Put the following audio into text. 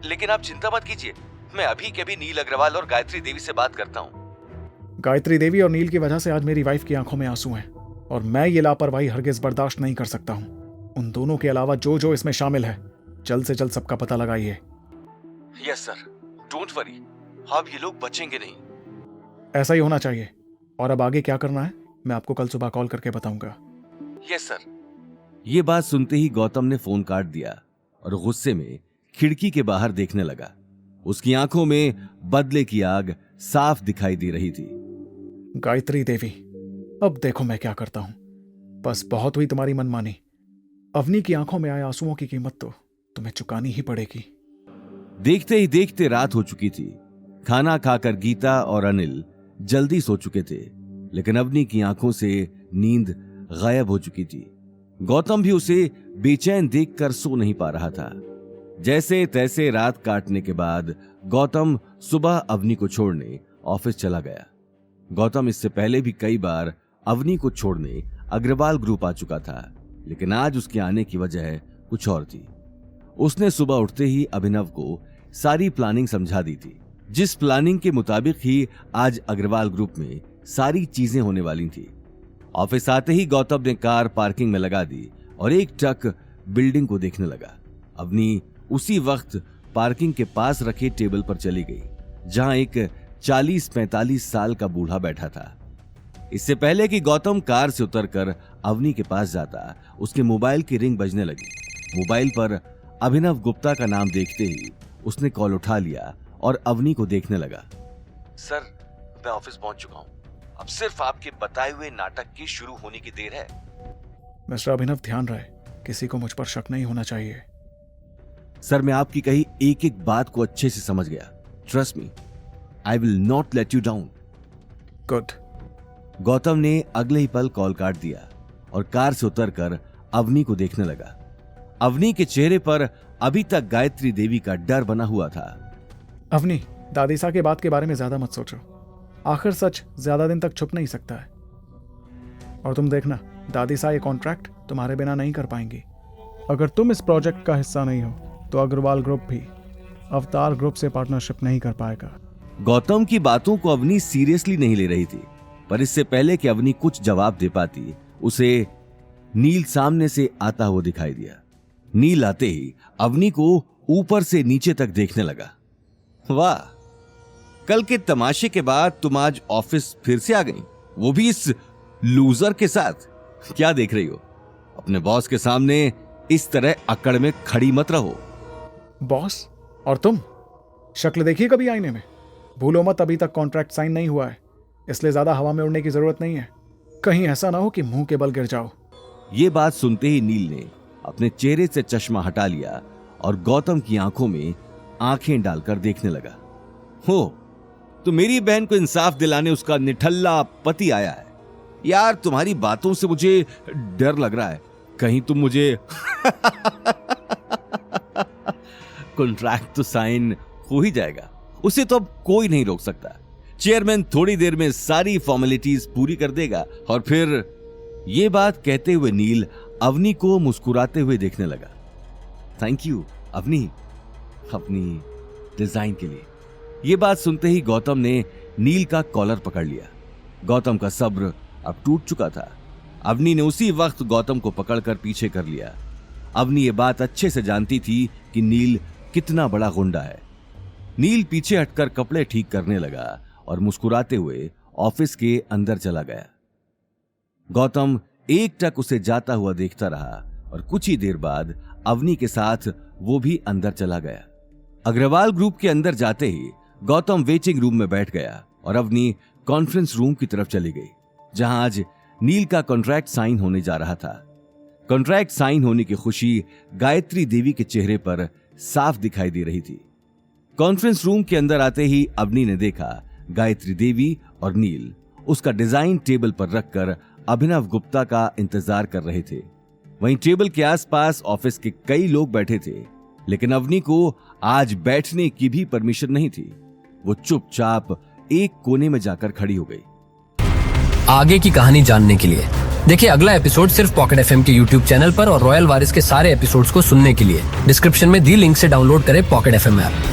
लेकिन आप चिंता मत कीजिए, मैं अभी के अभी नील अग्रवाल और गायत्री देवी से बात करता हूँ। गायत्री देवी और नील की वजह से आज मेरी वाइफ की आंखों में आंसू हैं और मैं ये लापरवाही हरगिज बर्दाश्त नहीं कर सकता हूँ। उन दोनों के अलावा जो जो इसमें शामिल है, जल्द से जल्द सबका पता लगाइए। यस सर, डोंट वरी, अब ये लोग बचेंगे नहीं। ऐसा ही होना चाहिए। और अब आगे क्या करना है मैं आपको कल सुबह कॉल करके बताऊंगा। Yes sir. ये बात सुनते ही गौतम ने फोन काट दिया और गुस्से में खिड़की के बाहर देखने लगा। उसकी आंखों में बदले की आग साफ दिखाई दे रही थी। गायत्री देवी, अब देखो मैं क्या करता हूं। बस बहुत हुई तुम्हारी मनमानी। अवनी की आंखों में आए आंसुओं की कीमत तो तुम्हें चुकानी ही पड़ेगी। देखते ही देखते रात हो चुकी थी। खाना खाकर गीता और अनिल जल्दी सो चुके थे, लेकिन अवनी की आंखों से नींद गायब हो चुकी थी। गौतम भी उसे बेचैन देखकर सो नहीं पा रहा था। जैसे तैसे रात काटने के बाद गौतम सुबह अवनी को छोड़ने ऑफिस चला गया। गौतम इससे पहले भी कई बार अवनी को छोड़ने अग्रवाल ग्रुप आ चुका था, लेकिन आज उसके आने की वजह कुछ और थी। उसने सुबह उठते ही अभिनव को सारी प्लानिंग समझा दी थी, जिस प्लानिंग के मुताबिक ही आज अग्रवाल ग्रुप में सारी चीजें होने वाली थी। ऑफिस आते ही गौतम ने कार पार्किंग में लगा दी और एक टक बिल्डिंग को देखने लगा। अवनी उसी वक्त पार्किंग के पास रखे टेबल पर चली गई, जहां एक 40-45 साल का बूढ़ा बैठा था। इससे पहले कि गौतम कार से उतरकर अवनी के पास जाता, उसके मोबाइल की रिंग बजने लगी। मोबाइल पर अभिनव गुप्ता का नाम देखते ही उसने कॉल उठा लिया और अवनी को देखने लगा। सर, मैं ऑफिस पहुंच चुका हूं। अब सिर्फ आपके बताए हुए नाटक की शुरू होने की देर है। मिस्टर अभिनव, ध्यान रहे, किसी को मुझ पर शक नहीं होना चाहिए। सर, मैं आपकी कही एक एक बात को अच्छे से समझ गया। Trust me, I will not let you down. Good. Gautam ने अगले ही पल कॉल काट दिया और कार से उतरकर अवनी को देखने लगा। अवनी के चेहरे पर अभी तक गायत्री देवी का डर बना हुआ था। अवनी, दादीसा के बात के बारे में ज्यादा मत सोचो। आखिर सच ज्यादा दिन तक छुप नहीं सकता है। और तुम देखना, दादीसा ये कॉन्ट्रैक्ट तुम्हारे बिना नहीं कर पाएंगी। अगर तुम इस प्रोजेक्ट का हिस्सा नहीं हो तो अग्रवाल ग्रुप भी अवतार ग्रुप से पार्टनरशिप नहीं कर पाएगा। गौतम की बातों को अवनी सीरियसली नहीं ले रही थी, पर इससे पहले कि अवनी कुछ जवाब दे पाती, उसे नील सामने से आता हुआ दिखाई दिया। नील आते ही अवनी को ऊपर से नीचे तक देखने लगा। वाह, कल के तमाशे के बाद तुम आज ऑफिस फिर से आ गई, वो भी इस लूजर के साथ। क्या देख रही हो? अपने बॉस के सामने इस तरह अकड़ में खड़ी मत रहो। बॉस? और तुम? शक्ल देखिए कभी आईने में। भूलो मत, अभी तक कॉन्ट्रैक्ट साइन नहीं हुआ है, इसलिए ज्यादा हवा में उड़ने की जरूरत नहीं है। कहीं ऐसा ना हो कि मुंह के बल गिर जाओ। ये बात सुनते ही नील ने अपने चेहरे से चश्मा हटा लिया और गौतम की आंखों में आंखें डालकर देखने लगा। हो, तो मेरी बहन को इंसाफ दिलाने उसका निठल्ला पति आया है। यार, तुम्हारी बातों से मुझे डर लग रहा है, कहीं तुम मुझे कॉन्ट्रैक्ट तो साइन हो ही जाएगा, उसे तो अब कोई नहीं रोक सकता। चेयरमैन थोड़ी देर में सारी फॉर्मेलिटीज पूरी कर देगा और फिर। ये बात कहते हुए नील अवनी को मुस्कुराते हुए देखने लगा। थैंक यू अवनी, अपनी डिजाइन के लिए। यह बात सुनते ही गौतम ने नील का कॉलर पकड़ लिया। गौतम का सब्र अब टूट चुका था। अवनी ने उसी वक्त गौतम को पकड़कर पीछे कर लिया। अवनी ये बात अच्छे से जानती थी कि नील कितना बड़ा गुंडा है। नील पीछे हटकर कपड़े ठीक करने लगा और मुस्कुराते हुए ऑफिस के अंदर चला गया। गौतम एक टक उसे जाता हुआ देखता रहा और कुछ ही देर बाद अवनी के साथ वो भी अंदर चला गया। अग्रवाल ग्रुप के अंदर जाते ही गौतम वेटिंग रूम में बैठ गया और अवनी कॉन्फ्रेंस रूम की तरफ चली गई, जहां आज नील का कॉन्ट्रैक्ट साइन होने जा रहा था। कॉन्ट्रैक्ट साइन होने की खुशी गायत्री देवी के चेहरे पर साफ दिखाई दे रही थी। कॉन्फ्रेंस रूम के अंदर आते ही अवनी ने देखा गायत्री देवी और नील उसका डिजाइन टेबल पर रखकर अभिनव गुप्ता का इंतजार कर रहे थे। वहीं टेबल के आसपास ऑफिस के कई लोग बैठे थे, लेकिन अवनी को आज बैठने की भी परमिशन नहीं थी। वो चुपचाप एक कोने में जाकर खड़ी हो गई। आगे की कहानी जानने के लिए देखिए अगला एपिसोड सिर्फ पॉकेट एफएम के यूट्यूब चैनल पर और रॉयल वारिस के सारे एपिसोड्स को सुनने के लिए डिस्क्रिप्शन में दी लिंक से डाउनलोड करें पॉकेट एफएम ऐप।